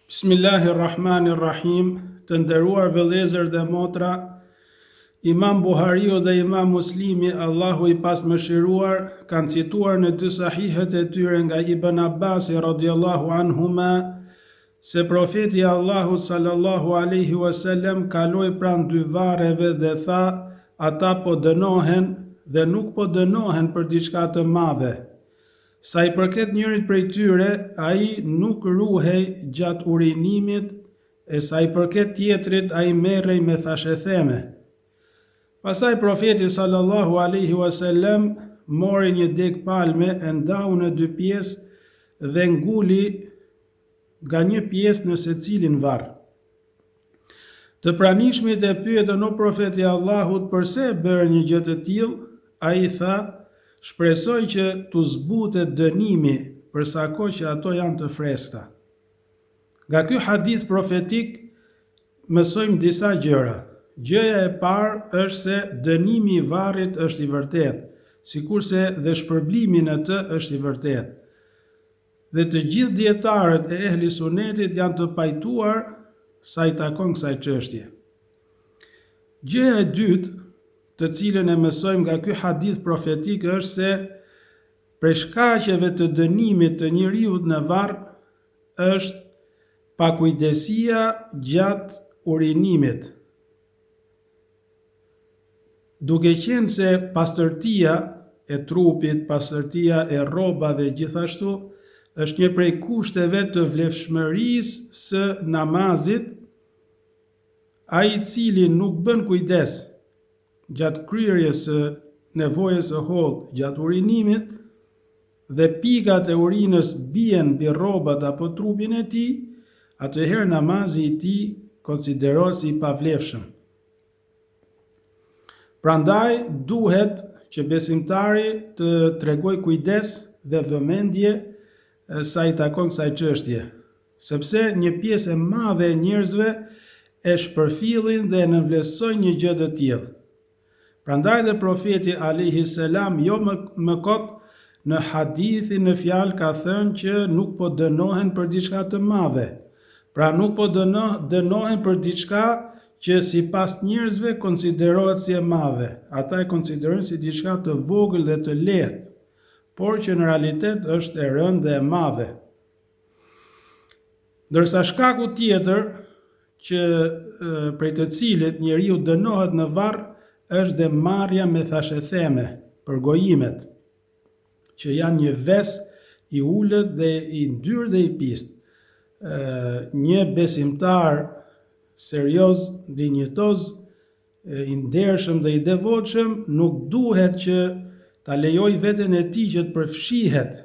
Bismillahirrahmanirrahim. Të nderuar vëllezër dhe motra, Imam Buhariu dhe Imam Muslimi, Allahu i pasmëshiruar, kanë cituar në dy sahihet e tyre nga Ibn Abbasi radhiyallahu anhuma se profeti Allahu sallallahu alaihi wasallam kaloi pranë dy varreve dhe tha, ata po dënohen dhe nuk po dënohen për diçka të madhe. Sa i përket njërit prej tyre, ai nuk ruhej gjatë urinimit, e sa i përket tjetrit, ai merrej me thashetheme. Pastaj profeti sallallahu alaihi wasallam mori një deg palme, e ndau në dy pjesë dhe nguli nga një pjesë në secilin varr. Të pranishmit e pyetën o profeti i Allahut pse bërë një gjë të tillë, ai tha: shpresoj që t'u zbutet dënimi për sa kohë që ato janë të freskëta. Nga ky hadith profetik mësojmë disa gjëra. Gjëja e parë është se dënimi i varrit është i vërtetë, sikurse dhe shpërblimi në të është i vërtetë. Dhe të gjithë dietarët e ehli sunetit janë të pajtuar sa i takon kësaj çështje. Gjëja e dytë, të cilën e mësojmë nga ky hadith profetik, është se prej shkaqeve të dënimit të njeriut në varr është pakujdesia gjatë urinimit. Duke qenë se pastërtia e trupit, pastërtia e rrobave gjithashtu është një prej kushteve të vlefshmërisë së namazit, ai i cili nuk bën kujdes gjatë kryerjes së nevojës së hollë gjatë urinimit dhe pikat e urinës bien mbi rrobat apo trupin e tij, atëherë namazi i tij konsiderohet si i pavlefshëm. Prandaj duhet që besimtari të tregojë kujdes dhe vëmendje sa i takon kësaj çështje, sepse një pjesë e madhe e njerëzve e shpërfillin dhe e nënvlerësojnë një gjë të tillë. Prandaj dhe profeti alayhi salam jo më kot në hadithin në fjalë ka thënë që nuk po dënohen për diçka të madhe. Pra nuk po dënohen për diçka që sipas njerëzve konsiderohet si e madhe. Ata e konsiderojnë si diçka të vogël dhe të lehtë, por që në realitet është e rëndë dhe e madhe. Ndërsa shkaku tjetër që prej të cilit njeriu dënohet në varr është dhe marrja me thashetheme për gojimet, që janë një ves i ulët dhe i ndyrë dhe i pistë. Një besimtar serioz, dinjitoz, i ndershëm dhe i devotshëm nuk duhet që ta lejoj veten e tij që të përfshihet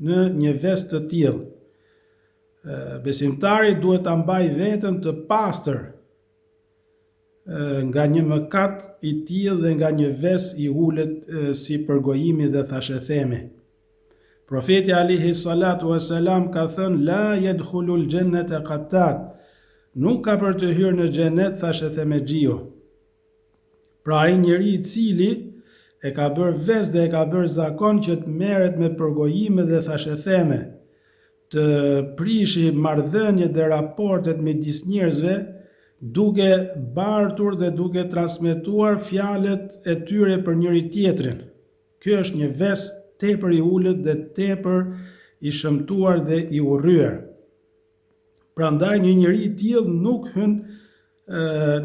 në një ves të tillë. Besimtari duhet ta mbajë veten të pastër nga një mëkat i tillë dhe nga një ves i ulët si përgojimi dhe thashethemi. Profeti alayhi salatu wassalam ka thënë: la yadkhulul jannata qattat, nuk ka për të hyrë në xhenet thashethemexhiu. Pra ai njeri i cili e ka bërë ves dhe e ka bërë zakon që të merret me përgojime dhe thashetheme, të prishi marrëdhëniet dhe raportet midis njerëzve, duke bartur dhe duke transmetuar fjalët e tyre për njëri tjetrin. Ky është një ves tepër i ulët dhe tepër i shëmtuar dhe i urryer. Prandaj një njeri i tillë nuk hyn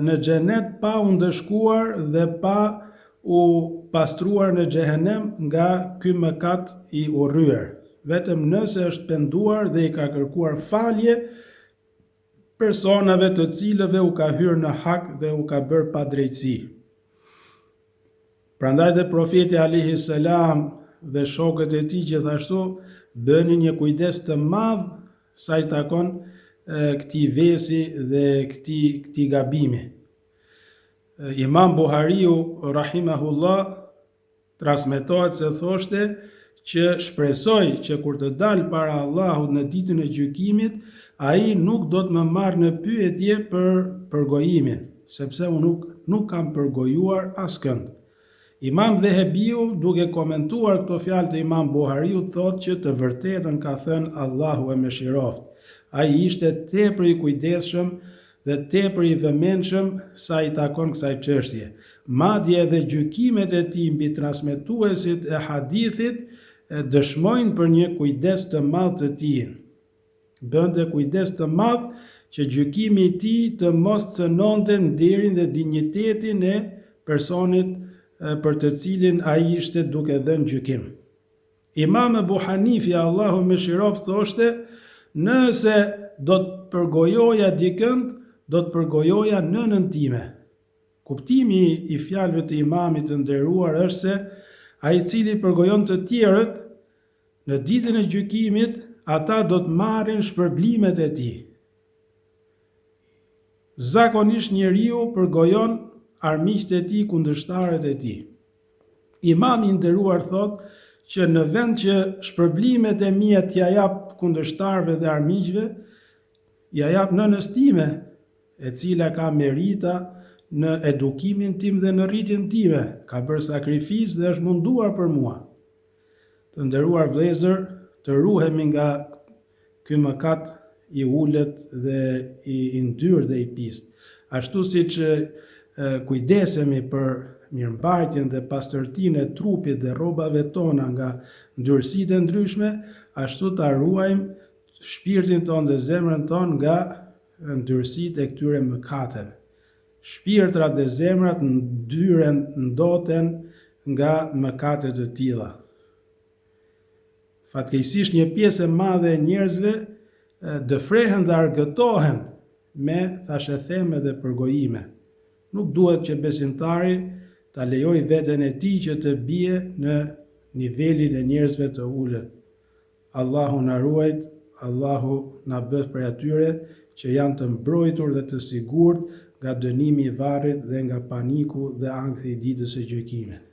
në xhenet pa u ndëshkuar dhe pa u pastruar në xhehenem nga ky mëkat i urryer. Vetëm nëse është penduar dhe i ka kërkuar falje personave të cilëve u ka hyrë në hak dhe u ka bërë padrejtësi. Prandaj dhe profeti alayhi salam dhe shokët e tij gjithashtu bënin një kujdes të madh sa i takon këtij vesi dhe këtij gabimi. Imam Buhariu rahimahullah transmetohet se thoshte që shpresoj që kur të dalë para Allahut në ditën e gjykimit, ai nuk do të më marrë në pyetje për përgojimin, sepse unë nuk kam përgojuar askënd. Imam Dhehebiu, duke komentuar këto fjalë të Imam Buhariut, thotë që të vërtetën ka thënë Allahu e mëshiroft. ai ishte tepër i kujdesshëm dhe tepër i vëmendshëm sa i takon kësaj çështje. Madje edhe gjykimet e tij mbi transmetuesit e hadithit dëshmojnë për një kujdes të madh të tij. Bënte kujdes të madh që gjykimi i tij të mos cënonte nderin dhe dinjitetin e personit për të cilin ai ishte duke dhënë gjykim. Imam Ebu Hanifi, Allahu mëshiroft, thoshte: nëse do të përgojoja dikënd, do të përgojoja nënën time. Kuptimi i fjalëve të imamit të nderuar është se ai i cili përgojon të tjerët, në ditën e gjykimit, ata do të marrin shpërblimet e tij. Zakonisht njeriu përgojon armiqtë e tij, kundërshtarët e tij. Imami i nderuar thotë që në vend që shpërblimet e mia t'ja jap kundërshtarëve dhe armiqve, ja jap nënës time, e cila ka merita në edukimin tim dhe në rritjen time, ka bërë sakrificë dhe është munduar për mua. Të nderuar vëllezër, të ruhemi nga ky mëkat i ulët dhe i ndyrë dhe i pist. Ashtu siç kujdesemi për mirëmbajtjen dhe pastërtinë e trupit dhe rrobave tona nga ndyrësitë e ndryshme, ashtu ta ruajmë shpirtin tonë dhe zemrën tonë nga ndyrësitë e këtyre mëkateve. Shpirtrat dhe zemrat ndoten nga mëkate të tilla. Fatkeqësisht një pjesë e madhe e njerëzve dëfrehen dhe argëtohen me thashetheme dhe përgojime. Nuk duhet që besimtari ta lejoj veten e tij që të bie në nivelin e njerëzve të ulët. Allahu na ruajt, Allahu na bëf prej atyre që janë të mbrojtur dhe të sigurt nga dënimi i varrit dhe nga paniku dhe ankthi i ditës së gjykimit.